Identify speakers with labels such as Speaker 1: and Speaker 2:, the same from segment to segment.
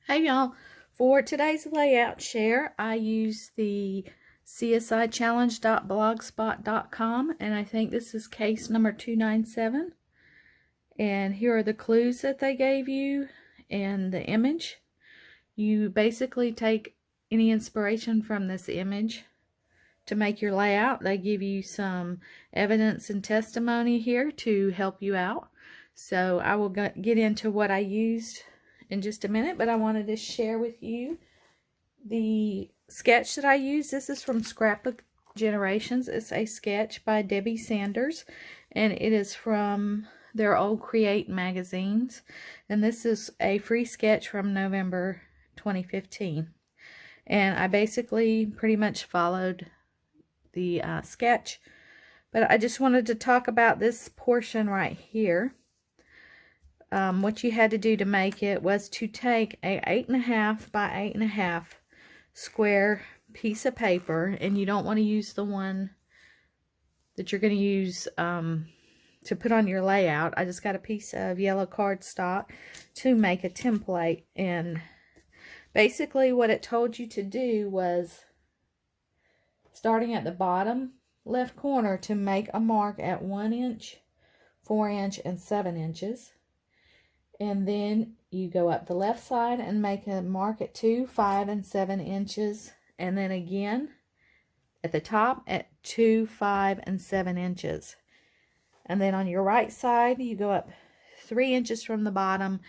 Speaker 1: Hey y'all, for today's layout share, I use the CSI challenge.blogspot.com, and I think this is case number 297. And here are the clues that they gave you and the image. You basically take any inspiration from this image to make your layout. They give you some evidence and testimony here to help you out. So I will get into what I used in just a minute, but I wanted to share with you the sketch that I used. This is from Scrapbook Generations. It's a sketch by Debbie Sanders, and it is from their old Create magazines. And this is a free sketch from November 2015. And I basically pretty much followed the sketch, but I just wanted to talk about this portion right here. What you had to do to make it was to take a 8.5 by 8.5 square piece of paper, and you don't want to use the one that you're going to use to put on your layout. I just got a piece of yellow cardstock to make a template, and basically what it told you to do was, starting at the bottom left corner, to make a mark at 1 inch, 4 inch, and 7 inches. And then you go up the left side and make a mark at 2, 5, and 7 inches. And then again at the top at 2, 5, and 7 inches. And then on your right side, you go up 3 inches from the bottom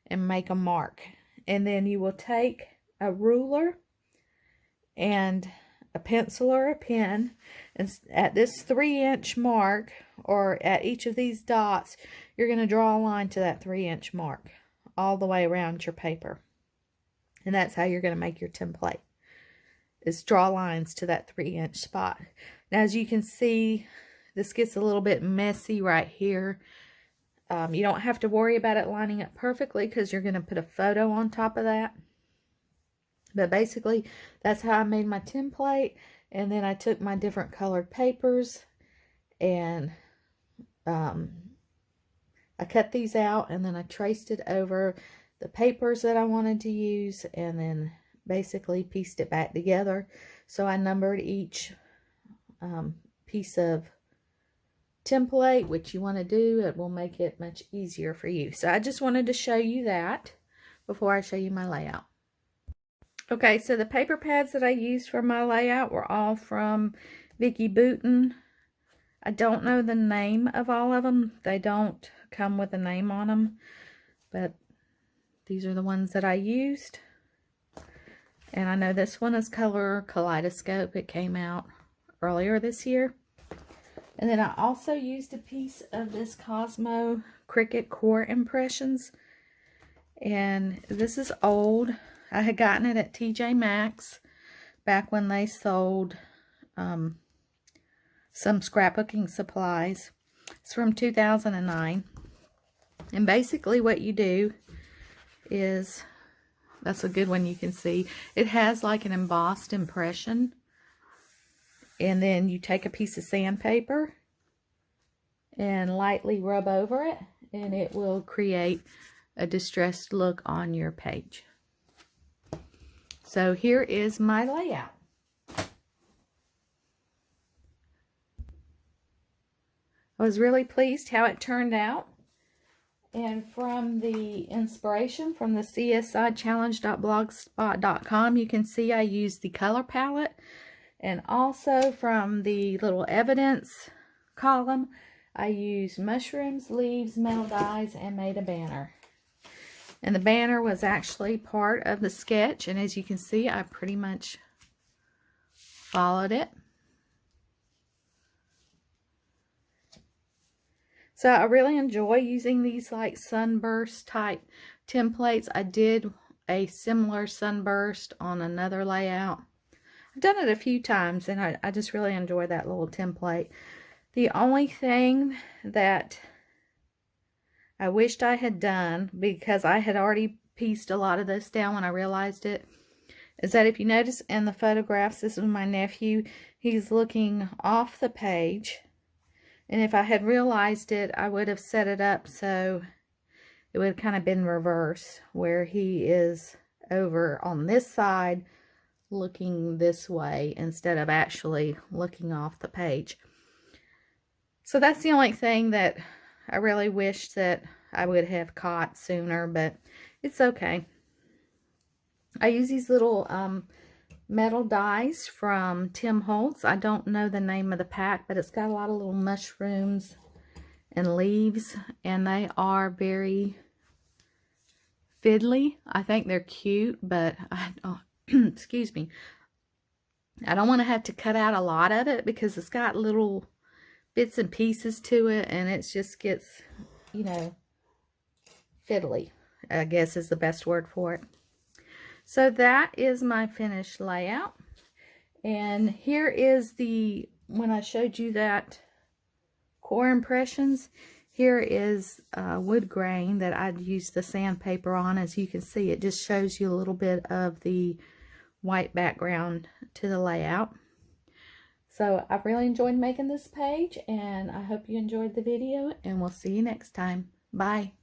Speaker 1: and make a mark. And then you will take a ruler and a pencil or a pen, and at this 3-inch mark, or at each of these dots, you're going to draw a line to that 3-inch mark all the way around your paper. And that's how you're going to make your template, is draw lines to that 3-inch spot. Now, as you can see, this gets a little bit messy right here. You don't have to worry about it lining up perfectly because you're going to put a photo on top of that. But basically, that's how I made my template. And then I took my different colored papers and I cut these out, and then I traced it over the papers that I wanted to use, and then basically pieced it back together. So I numbered each piece of template, which you want to do. It will make it much easier for you. So I just wanted to show you that before I show you my layout. Okay, so the paper pads that I used for my layout were all from Vicki Boutin. I don't know the name of all of them. They don't come with a name on them, but these are the ones that I used. And I know this one is Color Kaleidoscope. It came out earlier this year. And then I also used a piece of this Cosmo Cricut Core Impressions. And this is old. I had gotten it at TJ Maxx back when they sold some scrapbooking supplies. It's from 2009. And basically what you do is, that's a good one you can see. It has like an embossed impression. And then you take a piece of sandpaper and lightly rub over it, and it will create a distressed look on your page. So here is my layout. I was really pleased how it turned out. And from the inspiration from the CSI challenge.blogspot.com, you can see I used the color palette. And also from the little evidence column, I used mushrooms, leaves, metal dies, and made a banner. And the banner was actually part of the sketch, and as you can see, I pretty much followed it. So I really enjoy using these like sunburst type templates. I did a similar sunburst on another layout. I've done it a few times, and I just really enjoy that little template. The only thing that I wished I had done, because I had already pieced a lot of this down when I realized it, is that if you notice in the photographs, this is my nephew, he's looking off the page. And if I had realized it, I would have set it up so it would have kind of been reverse, where he is over on this side looking this way instead of actually looking off the page. So that's the only thing that I really wish that I would have caught sooner, but it's okay. I use these little metal dies from Tim Holtz. I don't know the name of the pack, but it's got a lot of little mushrooms and leaves, and they are very fiddly. I think they're cute, but I don't, excuse me, I don't want to have to cut out a lot of it because it's got little bits and pieces to it, and it just gets, you know, fiddly, I guess is the best word for it. So that is my finished layout. And here is the, when I showed you that core impressions, here is wood grain that I'd used the sandpaper on. As you can see, it just shows you a little bit of the white background to the layout. So I've really enjoyed making this page, and I hope you enjoyed the video, and we'll see you next time. Bye.